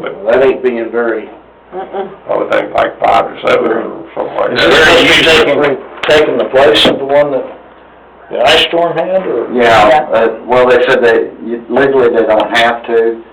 know, but That ain't being very... I would think like 5 or 7 or something like Is that. it taking the place of the one that the ice storm had, or? Yeah, well, they said legally they don't have to,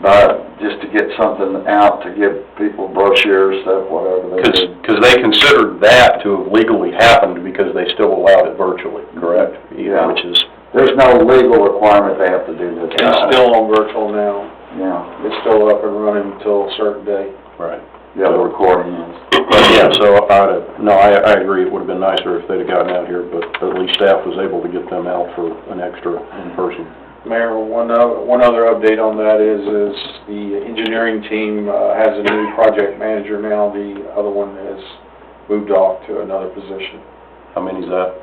but just to get something out to give people brochures, stuff, whatever they do. Because they considered that to have legally happened because they still allowed it virtually, correct? Yeah. Which is, There's no legal requirement they have to do this. It's still on virtual now. Yeah, It's still up and running until a certain day. right. yeah, the recording is. But yeah, so I agree, it would have been nicer if they'd have gotten out here, but at least staff was able to get them out for an extra in person. Mayor, one other update on that is the engineering team has a new project manager now. The other one has moved off to another position. How many's that?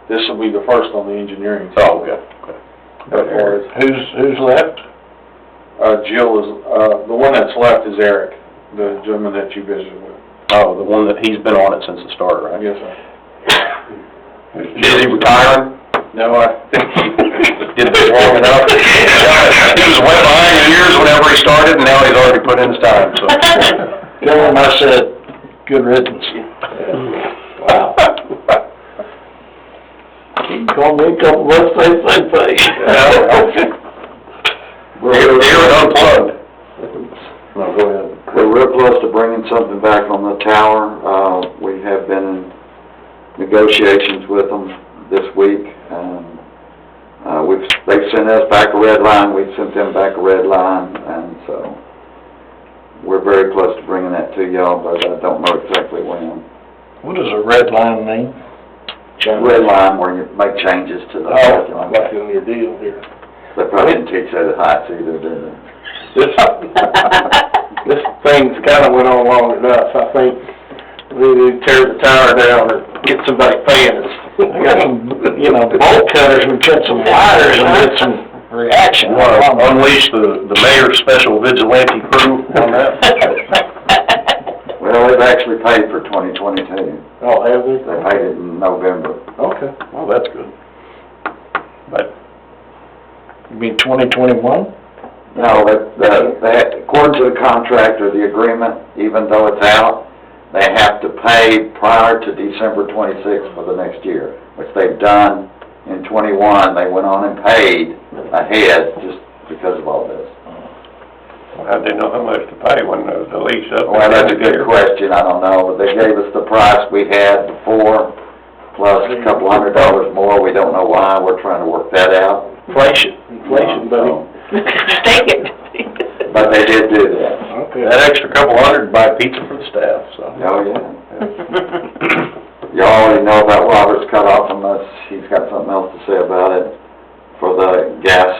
This will be the first on the engineering team. Oh, okay. As far as, Who's left? Jill is, the one that's left is Eric, the gentleman that you visited with. Oh, the one that, he's been on it since the start, right? Yes, sir. Is he retiring? No, I think Did this long enough? He was way behind the years whenever he started, and now he's already put in his time, so. Tell him I said, good riddance. Wow. He called me a couple of same thing. Here unplugged. No, go ahead. We're real close to bringing something back on the tower. We have been in negotiations with them this week. They've sent us back a red line, we've sent them back a red line, and so we're very close to bringing that to y'all, but I don't know exactly when. What does a red line mean? Red line where you make changes to the document. like in your deal here. They probably didn't teach that at Heights either, did they? This thing's kind of went on long enough. I think we need to tear the tower down and get somebody paying us. I got some, bolt cutters, we cut some wires and get some reaction. Unleash the mayor's special vigilante crew on that. Well, they've actually paid for 2022. Oh, have they? They paid it in November. Okay. Well, that's good. But, You mean 2021? No, according to the contract or the agreement, even though it's out, they have to pay prior to December 26th for the next year, which they've done in 21. They went on and paid ahead just because of all this. How'd they know how much to pay when the lease up? Well, that's a good question. I don't know. They gave us the price we had before, plus a couple $100 more. We don't know why. We're trying to work that out. Inflation, buddy. Take it. But they did do that. Okay. that extra couple $100 buy pizza for the staff, so. Oh, yeah. You already know about Robert's cut off unless he's got something else to say about it for the gas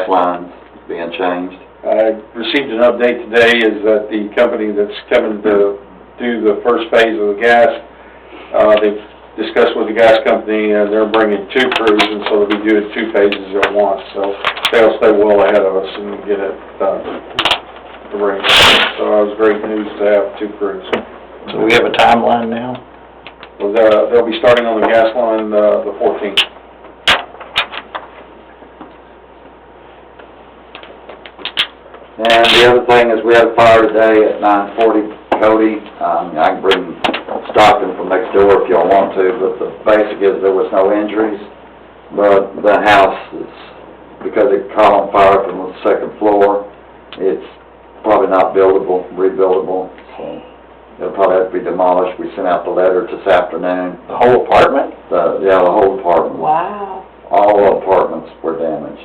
lines being changed. I received an update today is that the company that's coming to do the first phase of the gas, they've discussed with the gas company, and they're bringing 2 crews, and so they'll be doing 2 phases at once, so they'll stay well ahead of us and get it done. So it was great news to have 2 crews. So we have a timeline now? Well, they'll be starting on the gas line the 14th. And the other thing is we had a fire today at 940 Cody. I can bring Stockton from next door if y'all want to, but the basic is there was no injuries. But the house is, because it caught on fire from the 2nd floor, it's probably not rebuildable, so it'll probably have to be demolished. We sent out the letter this afternoon. The whole apartment? The whole apartment. Wow. All apartments were damaged.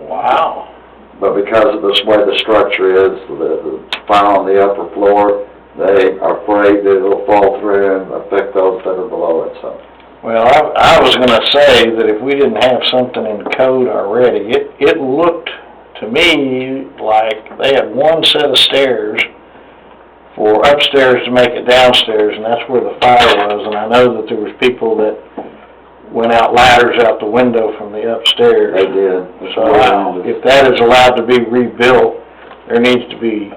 Wow. But because of the way the structure is, the fire on the upper floor, they are afraid that it'll fall through and affect those that are below it, so. Well, I was gonna say that if we didn't have something in the code already, it looked to me like they had one set of stairs for upstairs to make it downstairs, and that's where the fire was, and I know that there was people that went out ladders out the window from the upstairs. They did. So if that is allowed to be rebuilt, there needs to be,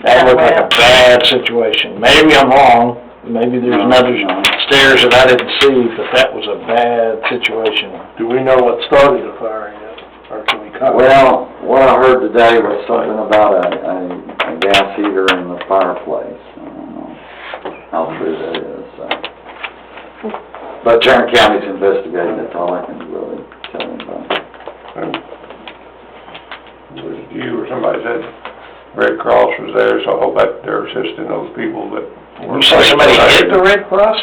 that looked like a bad situation. Maybe I'm wrong, maybe there's another stairs that I didn't see, but that was a bad situation. Do we know what started the fire yet? or can we cover? Well, what I heard today was something about a gas heater in the fireplace. I don't know how true that is, so. But Tarrant County's investigating, that's all I can really tell you about. Was it you or somebody said Red Cross was there, so I hope that they're assisting those people that were. You say somebody hit the Red Cross?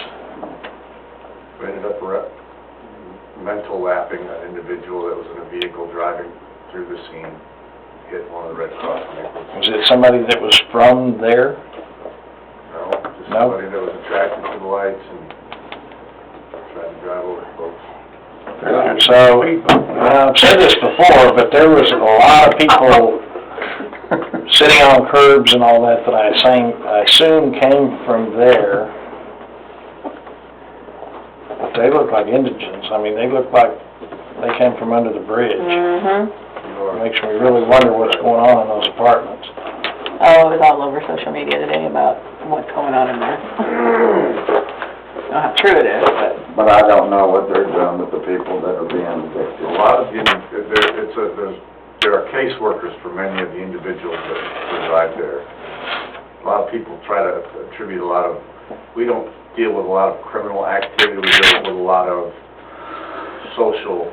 We ended up mental lapping an individual that was in a vehicle driving through the scene, hit one of the Red Cross vehicles. Was it somebody that was from there? No, just No? somebody that was attracted to the lights and tried to drive over folks. So, I've said this before, but there was a lot of people sitting on curbs and all that I assume came from there. But they look like indigents. I mean, they look like they came from under the bridge. It makes me really wonder what's going on in those apartments. Oh, it was all over social media today about what's going on in there. I don't know how true it is, But I don't know what they're doing with the people that are being evicted. A lot of, there are caseworkers for many of the individuals that reside there. A lot of people try to attribute we don't deal with a lot of criminal activity, we deal with a lot of social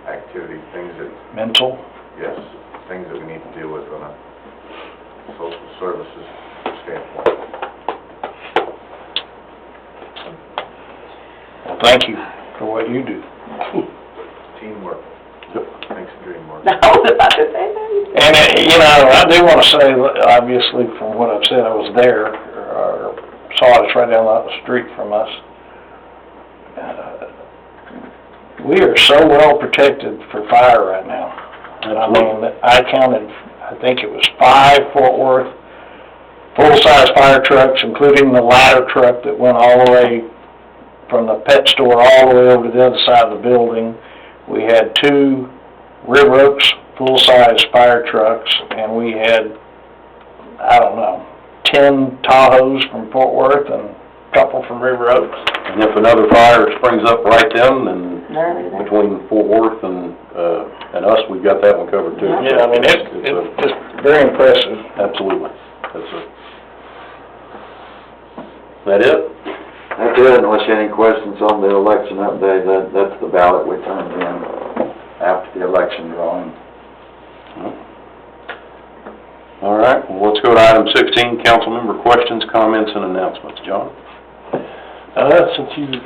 activity, things that, Mental? yes, things that we need to deal with on a social services standpoint. Well, thank you for what you do. Teamwork makes the dream work. I was about to say that. And, I do want to say, obviously, from what I've said, I was there, or saw it, it's right down the street from us. We are so well protected for fire right now. I mean, I counted, I think it was 5 Fort Worth full-size fire trucks, including the ladder truck that went all the way from the pet store all the way over to the other side of the building. We had 2 River Oaks full-size fire trucks, and we had, 10 Tahoes from Fort Worth and a couple from River Oaks. And if another fire springs up right then, There it is. between Fort Worth and us, we've got that one covered too. Yeah, I mean, it's just very impressive. Absolutely. That's it. That it? That's it, unless you have any questions on the election update, that's the ballot we turned in after the election drawing. All right, well, let's go to item 16, council member questions, comments, and announcements. John? Since you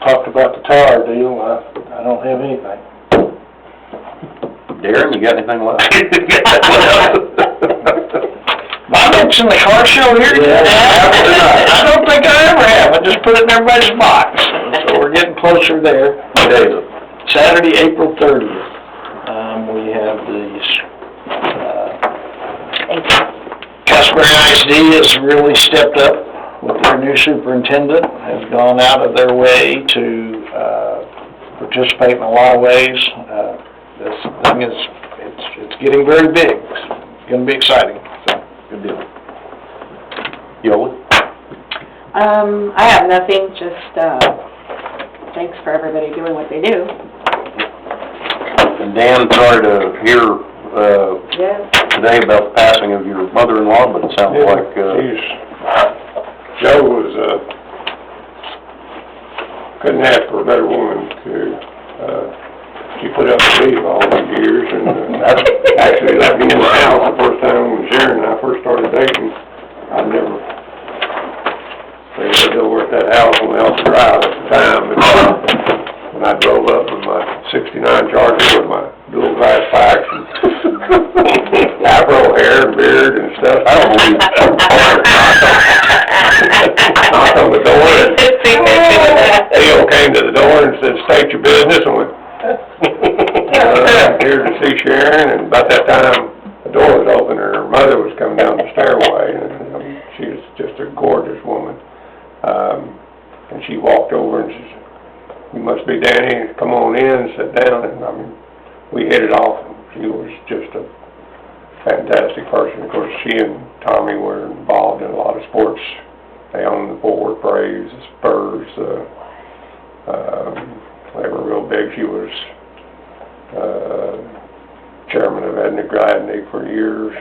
talked about the tower deal, I don't have anything. Darren, you got anything left? I mentioned the car show here today. I don't think I ever have. I just put it in everybody's box. So we're getting closer there. What day is it? Saturday, April 30th. We have the, Casper ISD has really stepped up with their new superintendent, has gone out of their way to, participate in a lot of ways. This thing is, it's getting very big. It's gonna be exciting, so. Good deal. Yola? I have nothing, just, thanks for everybody doing what they do. And Dan, sorry to hear, Yes. today about the passing of your mother-in-law, but it sounds like, Joe was, couldn't ask for a better woman to, she put up with me all these years, and, actually let me in the house the first time when Sharon and I first started dating. I'd never, they lived over at that house on Elsa Drive at the time, and when I drove up with my '69 Charger with my dual glass pipes and afro hair and beard and stuff, I don't believe knocked on the door, and Theo came to the door and said, "State your business," and went, here to see Sharon, and about that time, the door was open, and her mother was coming down the stairway, and she was just a gorgeous woman. And she walked over and says, "You must be Danny, come on in," and sat down, and we hit it off. She was just a fantastic person. Of course, she and Tommy were involved in a lot of sports. They owned the Fort Worth Braves, the Spurs, they were real big. She was chairman of Edna Gladney for years,